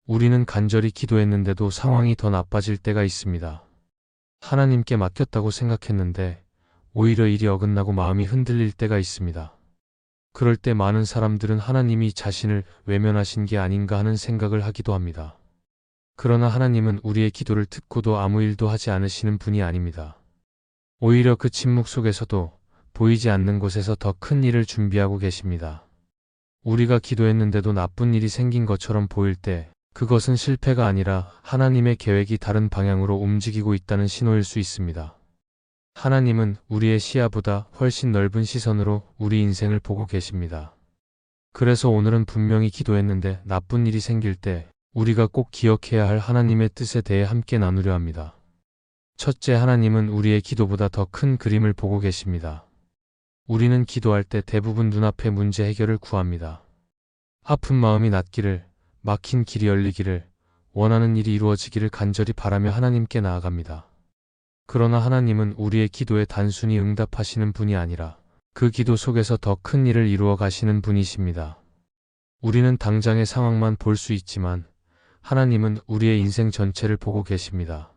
우리는 간절히 기도했는데도 상황이 더 나빠질 때가 있습니다. 하나님께 맡겼다고 생각했는데 오히려 일이 어긋나고 마음이 흔들릴 때가 있습니다. 그럴 때 많은 사람들은 하나님이 자신을 외면하신 게 아닌가 하는 생각을 하기도 합니다. 그러나 하나님은 우리의 기도를 듣고도 아무 일도 하지 않으시는 분이 아닙니다. 오히려 그 침묵 속에서도 보이지 않는 곳에서 더 큰 일을 준비하고 계십니다. 우리가 기도했는데도 나쁜 일이 생긴 것처럼 보일 때 그것은 실패가 아니라 하나님의 계획이 다른 방향으로 움직이고 있다는 신호일 수 있습니다. 하나님은 우리의 시야보다 훨씬 넓은 시선으로 우리 인생을 보고 계십니다. 그래서 오늘은 분명히 기도했는데 나쁜 일이 생길 때 우리가 꼭 기억해야 할 하나님의 뜻에 대해 함께 나누려 합니다. 첫째, 하나님은 우리의 기도보다 더 큰 그림을 보고 계십니다. 우리는 기도할 때 대부분 눈앞의 문제 해결을 구합니다. 아픈 마음이 낫기를, 막힌 길이 열리기를, 원하는 일이 이루어지기를 간절히 바라며 하나님께 나아갑니다. 그러나 하나님은 우리의 기도에 단순히 응답하시는 분이 아니라 그 기도 속에서 더 큰 일을 이루어 가시는 분이십니다. 우리는 당장의 상황만 볼 수 있지만 하나님은 우리의 인생 전체를 보고 계십니다.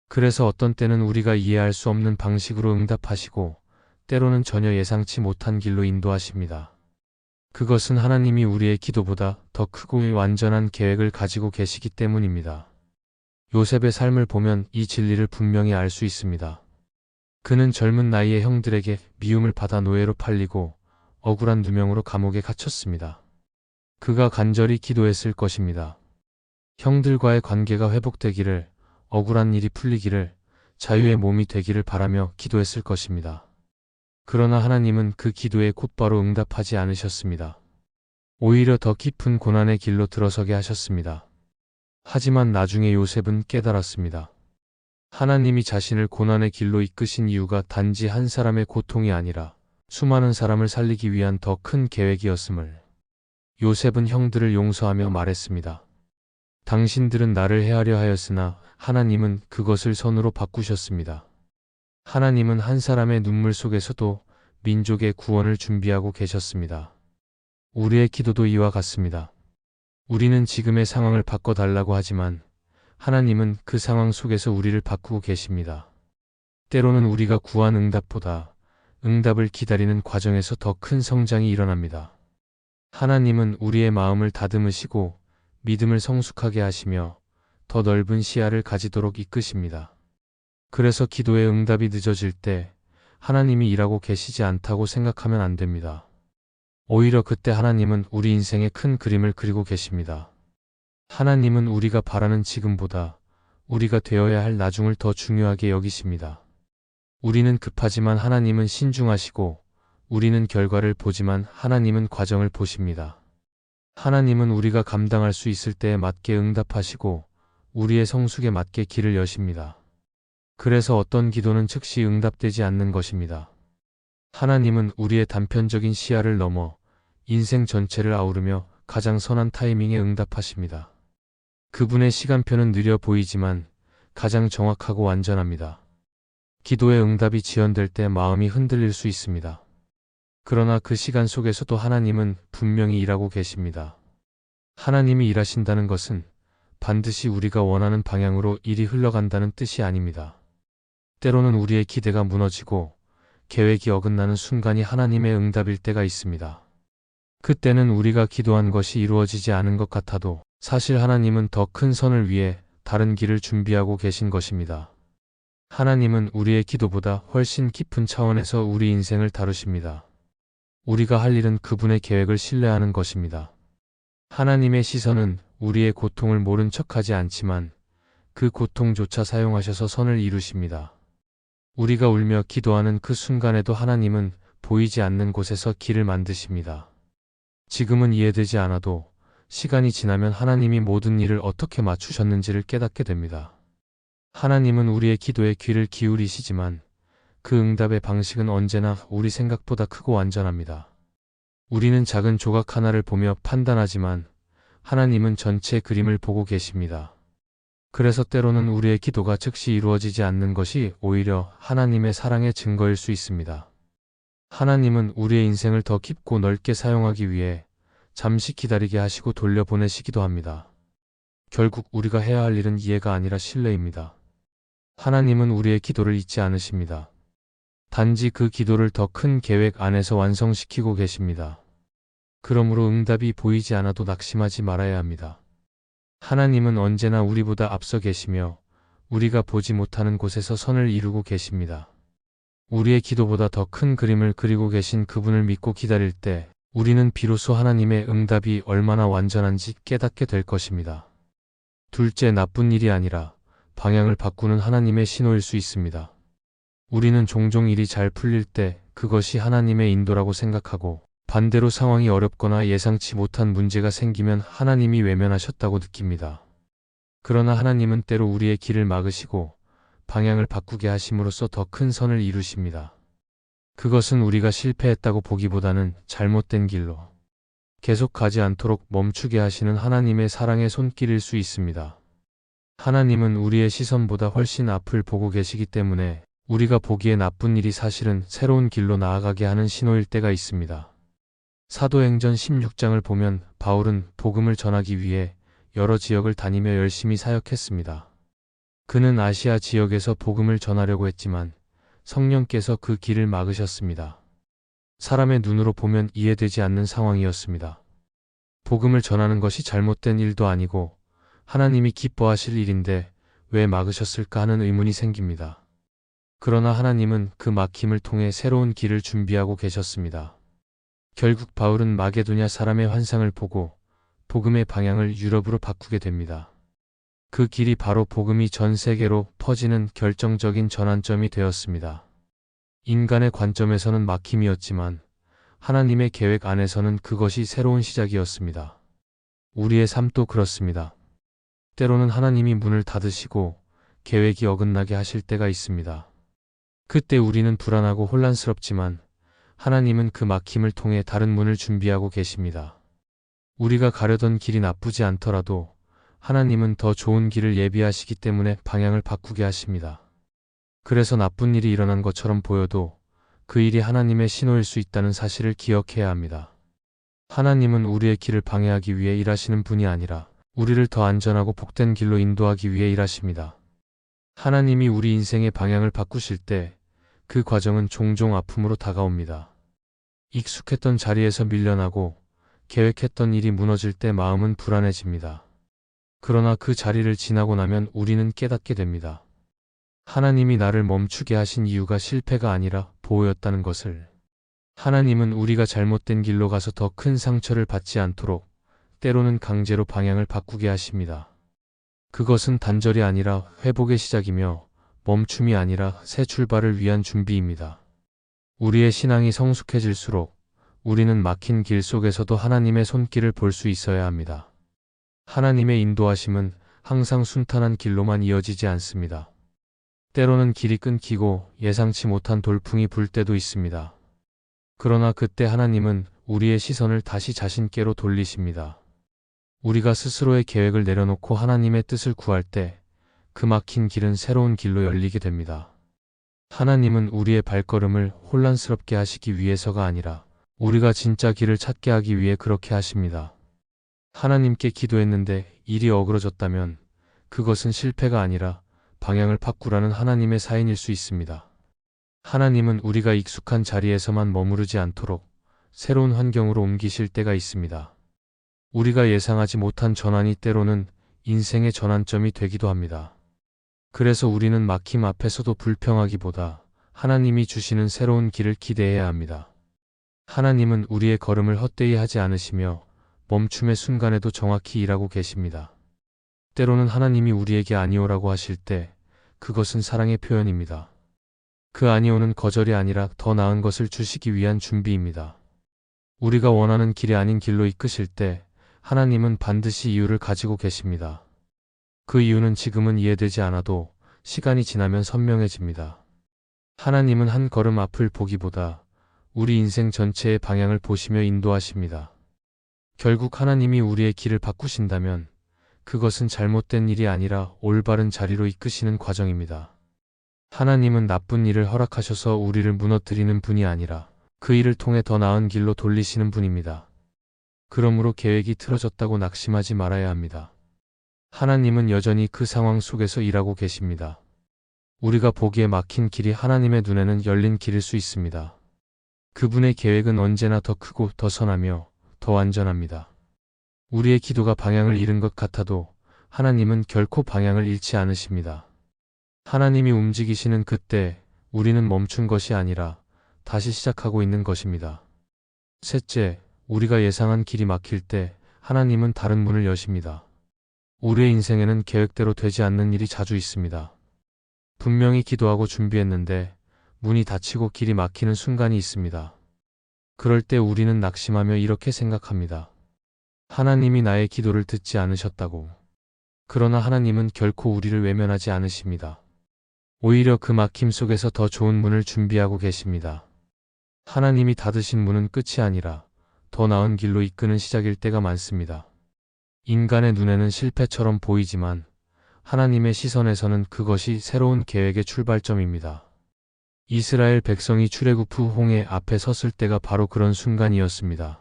그래서 어떤 때는 우리가 이해할 수 없는 방식으로 응답하시고 때로는 전혀 예상치 못한 길로 인도하십니다. 그것은 하나님이 우리의 기도보다 더 크고 완전한 계획을 가지고 계시기 때문입니다. 요셉의 삶을 보면 이 진리를 분명히 알 수 있습니다. 그는 젊은 나이에 형들에게 미움을 받아 노예로 팔리고 억울한 누명으로 감옥에 갇혔습니다. 그가 간절히 기도했을 것입니다. 형들과의 관계가 회복되기를, 억울한 일이 풀리기를, 자유의 몸이 되기를 바라며 기도했을 것입니다. 그러나 하나님은 그 기도에 곧바로 응답하지 않으셨습니다. 오히려 더 깊은 고난의 길로 들어서게 하셨습니다. 하지만 나중에 요셉은 깨달았습니다. 하나님이 자신을 고난의 길로 이끄신 이유가 단지 한 사람의 고통이 아니라 수많은 사람을 살리기 위한 더 큰 계획이었음을. 요셉은 형들을 용서하며 말했습니다. 당신들은 나를 해하려 하였으나 하나님은 그것을 선으로 바꾸셨습니다. 하나님은 한 사람의 눈물 속에서도 민족의 구원을 준비하고 계셨습니다. 우리의 기도도 이와 같습니다. 우리는 지금의 상황을 바꿔달라고 하지만 하나님은 그 상황 속에서 우리를 바꾸고 계십니다. 때로는 우리가 구한 응답보다 응답을 기다리는 과정에서 더 큰 성장이 일어납니다. 하나님은 우리의 마음을 다듬으시고 믿음을 성숙하게 하시며 더 넓은 시야를 가지도록 이끄십니다. 그래서 기도의 응답이 늦어질 때 하나님이 일하고 계시지 않다고 생각하면 안 됩니다. 오히려 그때 하나님은 우리 인생의 큰 그림을 그리고 계십니다. 하나님은 우리가 바라는 지금보다 우리가 되어야 할 나중을 더 중요하게 여기십니다. 우리는 급하지만 하나님은 신중하시고 우리는 결과를 보지만 하나님은 과정을 보십니다. 하나님은 우리가 감당할 수 있을 때에 맞게 응답하시고 우리의 성숙에 맞게 길을 여십니다. 그래서 어떤 기도는 즉시 응답되지 않는 것입니다. 하나님은 우리의 단편적인 시야를 넘어 인생 전체를 아우르며 가장 선한 타이밍에 응답하십니다. 그분의 시간표는 느려 보이지만 가장 정확하고 완전합니다. 기도의 응답이 지연될 때 마음이 흔들릴 수 있습니다. 그러나 그 시간 속에서도 하나님은 분명히 일하고 계십니다. 하나님이 일하신다는 것은 반드시 우리가 원하는 방향으로 일이 흘러간다는 뜻이 아닙니다. 때로는 우리의 기대가 무너지고 계획이 어긋나는 순간이 하나님의 응답일 때가 있습니다. 그때는 우리가 기도한 것이 이루어지지 않은 것 같아도 사실 하나님은 더 큰 선을 위해 다른 길을 준비하고 계신 것입니다. 하나님은 우리의 기도보다 훨씬 깊은 차원에서 우리 인생을 다루십니다. 우리가 할 일은 그분의 계획을 신뢰하는 것입니다. 하나님의 시선은 우리의 고통을 모른 척하지 않지만 그 고통조차 사용하셔서 선을 이루십니다. 우리가 울며 기도하는 그 순간에도 하나님은 보이지 않는 곳에서 길을 만드십니다. 지금은 이해되지 않아도 시간이 지나면 하나님이 모든 일을 어떻게 맞추셨는지를 깨닫게 됩니다. 하나님은 우리의 기도에 귀를 기울이시지만 그 응답의 방식은 언제나 우리 생각보다 크고 완전합니다. 우리는 작은 조각 하나를 보며 판단하지만 하나님은 전체 그림을 보고 계십니다. 그래서 때로는 우리의 기도가 즉시 이루어지지 않는 것이 오히려 하나님의 사랑의 증거일 수 있습니다. 하나님은 우리의 인생을 더 깊고 넓게 사용하기 위해 잠시 기다리게 하시고 돌려보내시기도 합니다. 결국 우리가 해야 할 일은 이해가 아니라 신뢰입니다. 하나님은 우리의 기도를 잊지 않으십니다. 단지 그 기도를 더 큰 계획 안에서 완성시키고 계십니다. 그러므로 응답이 보이지 않아도 낙심하지 말아야 합니다. 하나님은 언제나 우리보다 앞서 계시며 우리가 보지 못하는 곳에서 선을 이루고 계십니다. 우리의 기도보다 더 큰 그림을 그리고 계신 그분을 믿고 기다릴 때 우리는 비로소 하나님의 응답이 얼마나 완전한지 깨닫게 될 것입니다. 둘째, 나쁜 일이 아니라 방향을 바꾸는 하나님의 신호일 수 있습니다. 우리는 종종 일이 잘 풀릴 때 그것이 하나님의 인도라고 생각하고, 반대로 상황이 어렵거나 예상치 못한 문제가 생기면 하나님이 외면하셨다고 느낍니다. 그러나 하나님은 때로 우리의 길을 막으시고 방향을 바꾸게 하심으로써 더 큰 선을 이루십니다. 그것은 우리가 실패했다고 보기보다는 잘못된 길로 계속 가지 않도록 멈추게 하시는 하나님의 사랑의 손길일 수 있습니다. 하나님은 우리의 시선보다 훨씬 앞을 보고 계시기 때문에 우리가 보기에 나쁜 일이 사실은 새로운 길로 나아가게 하는 신호일 때가 있습니다. 사도행전 16장을 보면 바울은 복음을 전하기 위해 여러 지역을 다니며 열심히 사역했습니다. 그는 아시아 지역에서 복음을 전하려고 했지만 성령께서 그 길을 막으셨습니다. 사람의 눈으로 보면 이해되지 않는 상황이었습니다. 복음을 전하는 것이 잘못된 일도 아니고 하나님이 기뻐하실 일인데 왜 막으셨을까 하는 의문이 생깁니다. 그러나 하나님은 그 막힘을 통해 새로운 길을 준비하고 계셨습니다. 결국 바울은 마게도냐 사람의 환상을 보고 복음의 방향을 유럽으로 바꾸게 됩니다. 그 길이 바로 복음이 전 세계로 퍼지는 결정적인 전환점이 되었습니다. 인간의 관점에서는 막힘이었지만 하나님의 계획 안에서는 그것이 새로운 시작이었습니다. 우리의 삶도 그렇습니다. 때로는 하나님이 문을 닫으시고 계획이 어긋나게 하실 때가 있습니다. 그때 우리는 불안하고 혼란스럽지만 하나님은 그 막힘을 통해 다른 문을 준비하고 계십니다. 우리가 가려던 길이 나쁘지 않더라도 하나님은 더 좋은 길을 예비하시기 때문에 방향을 바꾸게 하십니다. 그래서 나쁜 일이 일어난 것처럼 보여도 그 일이 하나님의 신호일 수 있다는 사실을 기억해야 합니다. 하나님은 우리의 길을 방해하기 위해 일하시는 분이 아니라 우리를 더 안전하고 복된 길로 인도하기 위해 일하십니다. 하나님이 우리 인생의 방향을 바꾸실 때 그 과정은 종종 아픔으로 다가옵니다. 익숙했던 자리에서 밀려나고 계획했던 일이 무너질 때 마음은 불안해집니다. 그러나 그 자리를 지나고 나면 우리는 깨닫게 됩니다. 하나님이 나를 멈추게 하신 이유가 실패가 아니라 보호였다는 것을. 하나님은 우리가 잘못된 길로 가서 더 큰 상처를 받지 않도록 때로는 강제로 방향을 바꾸게 하십니다. 그것은 단절이 아니라 회복의 시작이며 멈춤이 아니라 새 출발을 위한 준비입니다. 우리의 신앙이 성숙해질수록 우리는 막힌 길 속에서도 하나님의 손길을 볼 수 있어야 합니다. 하나님의 인도하심은 항상 순탄한 길로만 이어지지 않습니다. 때로는 길이 끊기고 예상치 못한 돌풍이 불 때도 있습니다. 그러나 그때 하나님은 우리의 시선을 다시 자신께로 돌리십니다. 우리가 스스로의 계획을 내려놓고 하나님의 뜻을 구할 때 그 막힌 길은 새로운 길로 열리게 됩니다. 하나님은 우리의 발걸음을 혼란스럽게 하시기 위해서가 아니라 우리가 진짜 길을 찾게 하기 위해 그렇게 하십니다. 하나님께 기도했는데 일이 어그러졌다면 그것은 실패가 아니라 방향을 바꾸라는 하나님의 사인일 수 있습니다. 하나님은 우리가 익숙한 자리에서만 머무르지 않도록 새로운 환경으로 옮기실 때가 있습니다. 우리가 예상하지 못한 전환이 때로는 인생의 전환점이 되기도 합니다. 그래서 우리는 막힘 앞에서도 불평하기보다 하나님이 주시는 새로운 길을 기대해야 합니다. 하나님은 우리의 걸음을 헛되이 하지 않으시며 멈춤의 순간에도 정확히 일하고 계십니다. 때로는 하나님이 우리에게 아니오라고 하실 때 그것은 사랑의 표현입니다. 그 아니오는 거절이 아니라 더 나은 것을 주시기 위한 준비입니다. 우리가 원하는 길이 아닌 길로 이끄실 때 하나님은 반드시 이유를 가지고 계십니다. 그 이유는 지금은 이해되지 않아도 시간이 지나면 선명해집니다. 하나님은 한 걸음 앞을 보기보다 우리 인생 전체의 방향을 보시며 인도하십니다. 결국 하나님이 우리의 길을 바꾸신다면 그것은 잘못된 일이 아니라 올바른 자리로 이끄시는 과정입니다. 하나님은 나쁜 일을 허락하셔서 우리를 무너뜨리는 분이 아니라 그 일을 통해 더 나은 길로 돌리시는 분입니다. 그러므로 계획이 틀어졌다고 낙심하지 말아야 합니다. 하나님은 여전히 그 상황 속에서 일하고 계십니다. 우리가 보기에 막힌 길이 하나님의 눈에는 열린 길일 수 있습니다. 그분의 계획은 언제나 더 크고 더 선하며 더 완전합니다. 우리의 기도가 방향을 잃은 것 같아도 하나님은 결코 방향을 잃지 않으십니다. 하나님이 움직이시는 그때 우리는 멈춘 것이 아니라 다시 시작하고 있는 것입니다. 셋째, 우리가 예상한 길이 막힐 때 하나님은 다른 문을 여십니다. 우리의 인생에는 계획대로 되지 않는 일이 자주 있습니다. 분명히 기도하고 준비했는데 문이 닫히고 길이 막히는 순간이 있습니다. 그럴 때 우리는 낙심하며 이렇게 생각합니다. 하나님이 나의 기도를 듣지 않으셨다고. 그러나 하나님은 결코 우리를 외면하지 않으십니다. 오히려 그 막힘 속에서 더 좋은 문을 준비하고 계십니다. 하나님이 닫으신 문은 끝이 아니라 더 나은 길로 이끄는 시작일 때가 많습니다. 인간의 눈에는 실패처럼 보이지만 하나님의 시선에서는 그것이 새로운 계획의 출발점입니다. 이스라엘 백성이 출애굽 후 홍해 앞에 섰을 때가 바로 그런 순간이었습니다.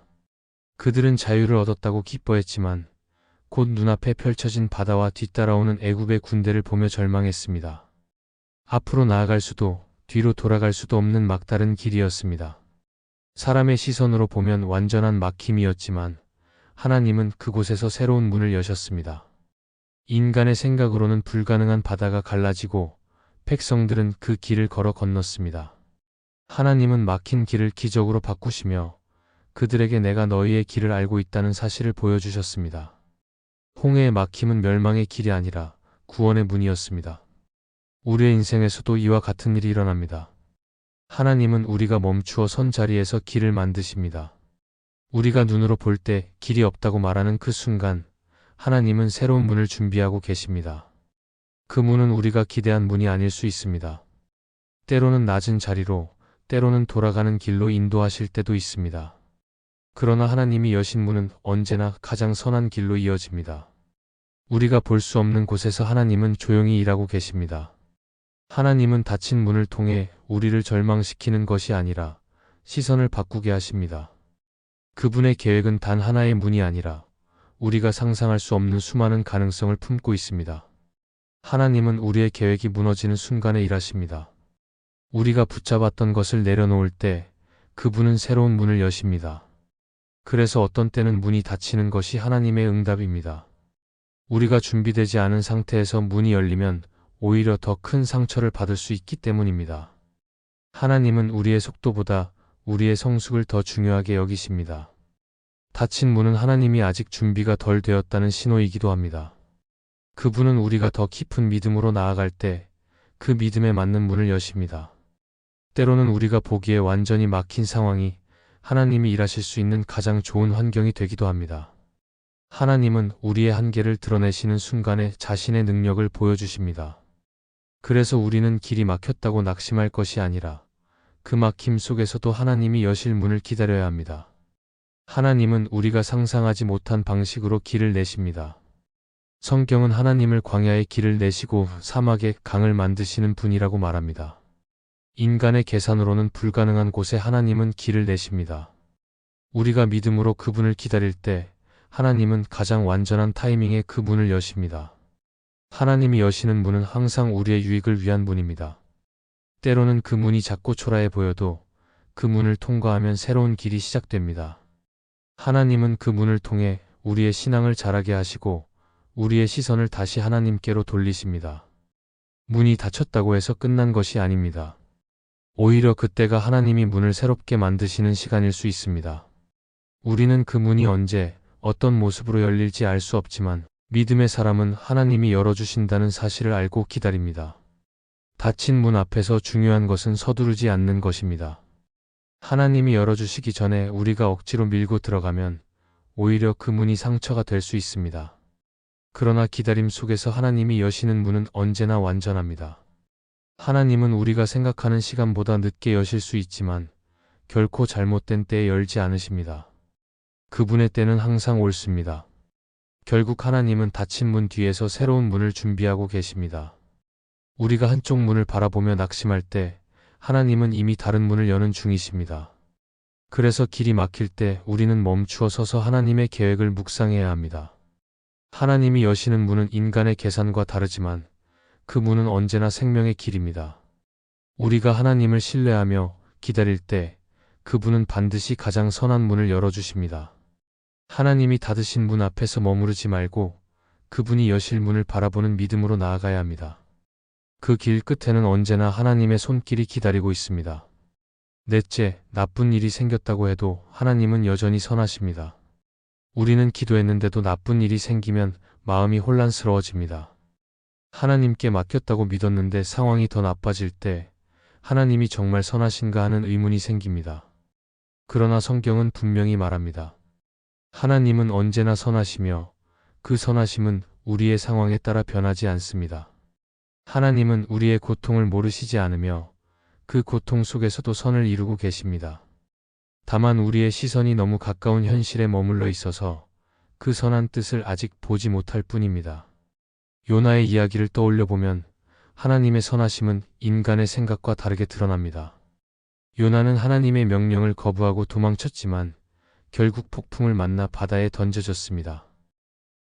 그들은 자유를 얻었다고 기뻐했지만 곧 눈앞에 펼쳐진 바다와 뒤따라오는 애굽의 군대를 보며 절망했습니다. 앞으로 나아갈 수도 뒤로 돌아갈 수도 없는 막다른 길이었습니다. 사람의 시선으로 보면 완전한 막힘이었지만 하나님은 그곳에서 새로운 문을 여셨습니다. 인간의 생각으로는 불가능한 바다가 갈라지고 백성들은 그 길을 걸어 건넜습니다. 하나님은 막힌 길을 기적으로 바꾸시며 그들에게 내가 너희의 길을 알고 있다는 사실을 보여주셨습니다. 홍해의 막힘은 멸망의 길이 아니라 구원의 문이었습니다. 우리의 인생에서도 이와 같은 일이 일어납니다. 하나님은 우리가 멈추어 선 자리에서 길을 만드십니다. 우리가 눈으로 볼 때 길이 없다고 말하는 그 순간 하나님은 새로운 문을 준비하고 계십니다. 그 문은 우리가 기대한 문이 아닐 수 있습니다. 때로는 낮은 자리로, 때로는 돌아가는 길로 인도하실 때도 있습니다. 그러나 하나님이 여신 문은 언제나 가장 선한 길로 이어집니다. 우리가 볼 수 없는 곳에서 하나님은 조용히 일하고 계십니다. 하나님은 닫힌 문을 통해 우리를 절망시키는 것이 아니라 시선을 바꾸게 하십니다. 그분의 계획은 단 하나의 문이 아니라 우리가 상상할 수 없는 수많은 가능성을 품고 있습니다. 하나님은 우리의 계획이 무너지는 순간에 일하십니다. 우리가 붙잡았던 것을 내려놓을 때 그분은 새로운 문을 여십니다. 그래서 어떤 때는 문이 닫히는 것이 하나님의 응답입니다. 우리가 준비되지 않은 상태에서 문이 열리면 오히려 더 큰 상처를 받을 수 있기 때문입니다. 하나님은 우리의 속도보다 우리의 성숙을 더 중요하게 여기십니다. 닫힌 문은 하나님이 아직 준비가 덜 되었다는 신호이기도 합니다. 그분은 우리가 더 깊은 믿음으로 나아갈 때 그 믿음에 맞는 문을 여십니다. 때로는 우리가 보기에 완전히 막힌 상황이 하나님이 일하실 수 있는 가장 좋은 환경이 되기도 합니다. 하나님은 우리의 한계를 드러내시는 순간에 자신의 능력을 보여주십니다. 그래서 우리는 길이 막혔다고 낙심할 것이 아니라 그 막힘 속에서도 하나님이 여실 문을 기다려야 합니다. 하나님은 우리가 상상하지 못한 방식으로 길을 내십니다. 성경은 하나님을 광야에 길을 내시고 사막에 강을 만드시는 분이라고 말합니다. 인간의 계산으로는 불가능한 곳에 하나님은 길을 내십니다. 우리가 믿음으로 그분을 기다릴 때 하나님은 가장 완전한 타이밍에 그 문을 여십니다. 하나님이 여시는 문은 항상 우리의 유익을 위한 문입니다. 때로는 그 문이 작고 초라해 보여도 그 문을 통과하면 새로운 길이 시작됩니다. 하나님은 그 문을 통해 우리의 신앙을 자라게 하시고 우리의 시선을 다시 하나님께로 돌리십니다. 문이 닫혔다고 해서 끝난 것이 아닙니다. 오히려 그때가 하나님이 문을 새롭게 만드시는 시간일 수 있습니다. 우리는 그 문이 언제, 어떤 모습으로 열릴지 알 수 없지만 믿음의 사람은 하나님이 열어주신다는 사실을 알고 기다립니다. 닫힌 문 앞에서 중요한 것은 서두르지 않는 것입니다. 하나님이 열어주시기 전에 우리가 억지로 밀고 들어가면 오히려 그 문이 상처가 될 수 있습니다. 그러나 기다림 속에서 하나님이 여시는 문은 언제나 완전합니다. 하나님은 우리가 생각하는 시간보다 늦게 여실 수 있지만 결코 잘못된 때에 열지 않으십니다. 그분의 때는 항상 옳습니다. 결국 하나님은 닫힌 문 뒤에서 새로운 문을 준비하고 계십니다. 우리가 한쪽 문을 바라보며 낙심할 때 하나님은 이미 다른 문을 여는 중이십니다. 그래서 길이 막힐 때 우리는 멈추어 서서 하나님의 계획을 묵상해야 합니다. 하나님이 여시는 문은 인간의 계산과 다르지만 그 문은 언제나 생명의 길입니다. 우리가 하나님을 신뢰하며 기다릴 때 그분은 반드시 가장 선한 문을 열어주십니다. 하나님이 닫으신 문 앞에서 머무르지 말고 그분이 여실 문을 바라보는 믿음으로 나아가야 합니다. 그 길 끝에는 언제나 하나님의 손길이 기다리고 있습니다. 넷째, 나쁜 일이 생겼다고 해도 하나님은 여전히 선하십니다. 우리는 기도했는데도 나쁜 일이 생기면 마음이 혼란스러워집니다. 하나님께 맡겼다고 믿었는데 상황이 더 나빠질 때 하나님이 정말 선하신가 하는 의문이 생깁니다. 그러나 성경은 분명히 말합니다. 하나님은 언제나 선하시며 그 선하심은 우리의 상황에 따라 변하지 않습니다. 하나님은 우리의 고통을 모르시지 않으며 그 고통 속에서도 선을 이루고 계십니다. 다만 우리의 시선이 너무 가까운 현실에 머물러 있어서 그 선한 뜻을 아직 보지 못할 뿐입니다. 요나의 이야기를 떠올려 보면 하나님의 선하심은 인간의 생각과 다르게 드러납니다. 요나는 하나님의 명령을 거부하고 도망쳤지만 결국 폭풍을 만나 바다에 던져졌습니다.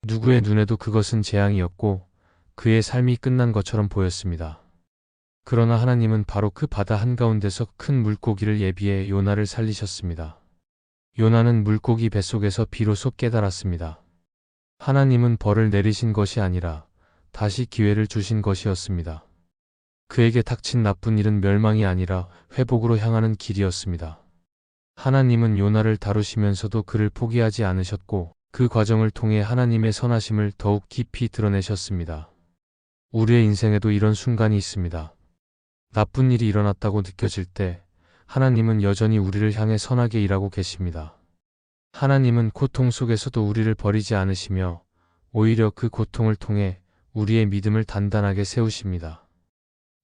누구의 눈에도 그것은 재앙이었고 그의 삶이 끝난 것처럼 보였습니다. 그러나 하나님은 바로 그 바다 한가운데서 큰 물고기를 예비해 요나를 살리셨습니다. 요나는 물고기 뱃속에서 비로소 깨달았습니다. 하나님은 벌을 내리신 것이 아니라 다시 기회를 주신 것이었습니다. 그에게 닥친 나쁜 일은 멸망이 아니라 회복으로 향하는 길이었습니다. 하나님은 요나를 다루시면서도 그를 포기하지 않으셨고 그 과정을 통해 하나님의 선하심을 더욱 깊이 드러내셨습니다. 우리의 인생에도 이런 순간이 있습니다. 나쁜 일이 일어났다고 느껴질 때 하나님은 여전히 우리를 향해 선하게 일하고 계십니다. 하나님은 고통 속에서도 우리를 버리지 않으시며 오히려 그 고통을 통해 우리의 믿음을 단단하게 세우십니다.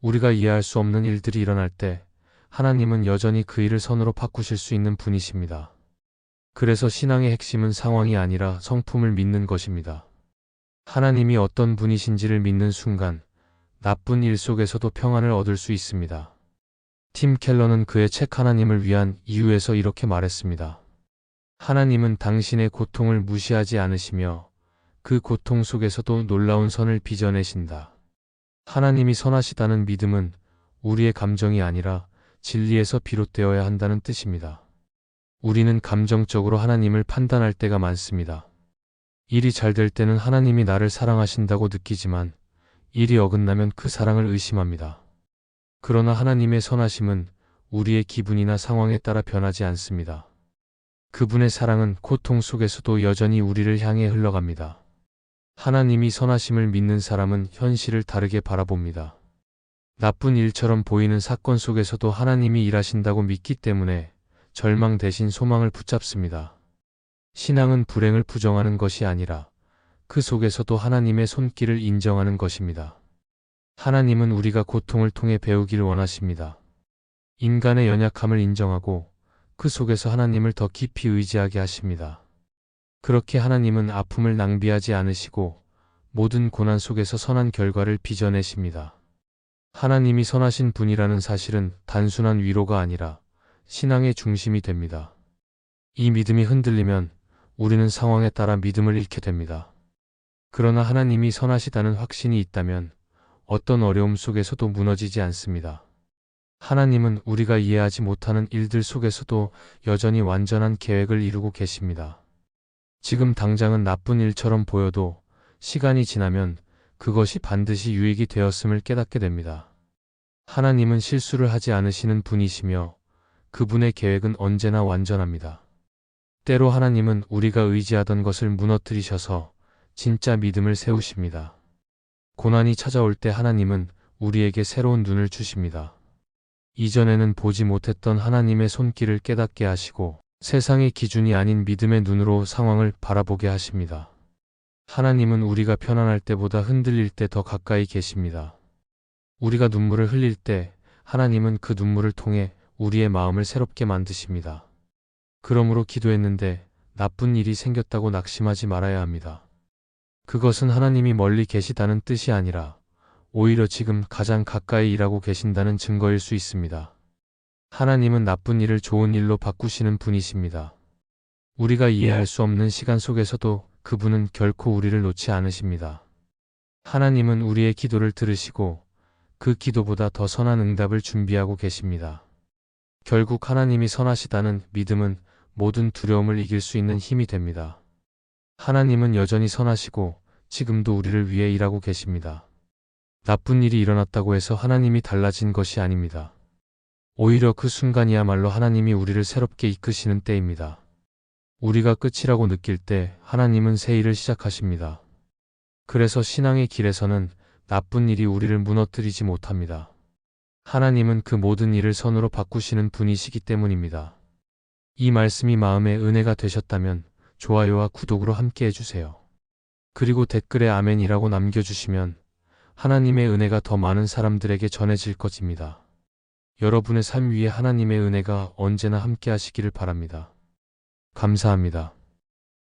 우리가 이해할 수 없는 일들이 일어날 때 하나님은 여전히 그 일을 선으로 바꾸실 수 있는 분이십니다. 그래서 신앙의 핵심은 상황이 아니라 성품을 믿는 것입니다. 하나님이 어떤 분이신지를 믿는 순간 나쁜 일 속에서도 평안을 얻을 수 있습니다. 팀 켈러는 그의 책 하나님을 위한 이유에서 이렇게 말했습니다. 하나님은 당신의 고통을 무시하지 않으시며 그 고통 속에서도 놀라운 선을 빚어내신다. 하나님이 선하시다는 믿음은 우리의 감정이 아니라 진리에서 비롯되어야 한다는 뜻입니다. 우리는 감정적으로 하나님을 판단할 때가 많습니다. 일이 잘 될 때는 하나님이 나를 사랑하신다고 느끼지만 일이 어긋나면 그 사랑을 의심합니다. 그러나 하나님의 선하심은 우리의 기분이나 상황에 따라 변하지 않습니다. 그분의 사랑은 고통 속에서도 여전히 우리를 향해 흘러갑니다. 하나님이 선하심을 믿는 사람은 현실을 다르게 바라봅니다. 나쁜 일처럼 보이는 사건 속에서도 하나님이 일하신다고 믿기 때문에 절망 대신 소망을 붙잡습니다. 신앙은 불행을 부정하는 것이 아니라 그 속에서도 하나님의 손길을 인정하는 것입니다. 하나님은 우리가 고통을 통해 배우길 원하십니다. 인간의 연약함을 인정하고 그 속에서 하나님을 더 깊이 의지하게 하십니다. 그렇게 하나님은 아픔을 낭비하지 않으시고 모든 고난 속에서 선한 결과를 빚어내십니다. 하나님이 선하신 분이라는 사실은 단순한 위로가 아니라 신앙의 중심이 됩니다. 이 믿음이 흔들리면 우리는 상황에 따라 믿음을 잃게 됩니다. 그러나 하나님이 선하시다는 확신이 있다면 어떤 어려움 속에서도 무너지지 않습니다. 하나님은 우리가 이해하지 못하는 일들 속에서도 여전히 완전한 계획을 이루고 계십니다. 지금 당장은 나쁜 일처럼 보여도 시간이 지나면 그것이 반드시 유익이 되었음을 깨닫게 됩니다. 하나님은 실수를 하지 않으시는 분이시며 그분의 계획은 언제나 완전합니다. 때로 하나님은 우리가 의지하던 것을 무너뜨리셔서 진짜 믿음을 세우십니다. 고난이 찾아올 때 하나님은 우리에게 새로운 눈을 주십니다. 이전에는 보지 못했던 하나님의 손길을 깨닫게 하시고 세상의 기준이 아닌 믿음의 눈으로 상황을 바라보게 하십니다. 하나님은 우리가 편안할 때보다 흔들릴 때 더 가까이 계십니다. 우리가 눈물을 흘릴 때 하나님은 그 눈물을 통해 우리의 마음을 새롭게 만드십니다. 그러므로 기도했는데 나쁜 일이 생겼다고 낙심하지 말아야 합니다. 그것은 하나님이 멀리 계시다는 뜻이 아니라 오히려 지금 가장 가까이 일하고 계신다는 증거일 수 있습니다. 하나님은 나쁜 일을 좋은 일로 바꾸시는 분이십니다. 우리가 이해할 수 없는 시간 속에서도 그분은 결코 우리를 놓지 않으십니다. 하나님은 우리의 기도를 들으시고 그 기도보다 더 선한 응답을 준비하고 계십니다. 결국 하나님이 선하시다는 믿음은 모든 두려움을 이길 수 있는 힘이 됩니다. 하나님은 여전히 선하시고 지금도 우리를 위해 일하고 계십니다. 나쁜 일이 일어났다고 해서 하나님이 달라진 것이 아닙니다. 오히려 그 순간이야말로 하나님이 우리를 새롭게 이끄시는 때입니다. 우리가 끝이라고 느낄 때 하나님은 새 일을 시작하십니다. 그래서 신앙의 길에서는 나쁜 일이 우리를 무너뜨리지 못합니다. 하나님은 그 모든 일을 선으로 바꾸시는 분이시기 때문입니다. 이 말씀이 마음에 은혜가 되셨다면 좋아요와 구독으로 함께 해주세요. 그리고 댓글에 아멘이라고 남겨주시면 하나님의 은혜가 더 많은 사람들에게 전해질 것입니다. 여러분의 삶 위에 하나님의 은혜가 언제나 함께 하시기를 바랍니다. 감사합니다.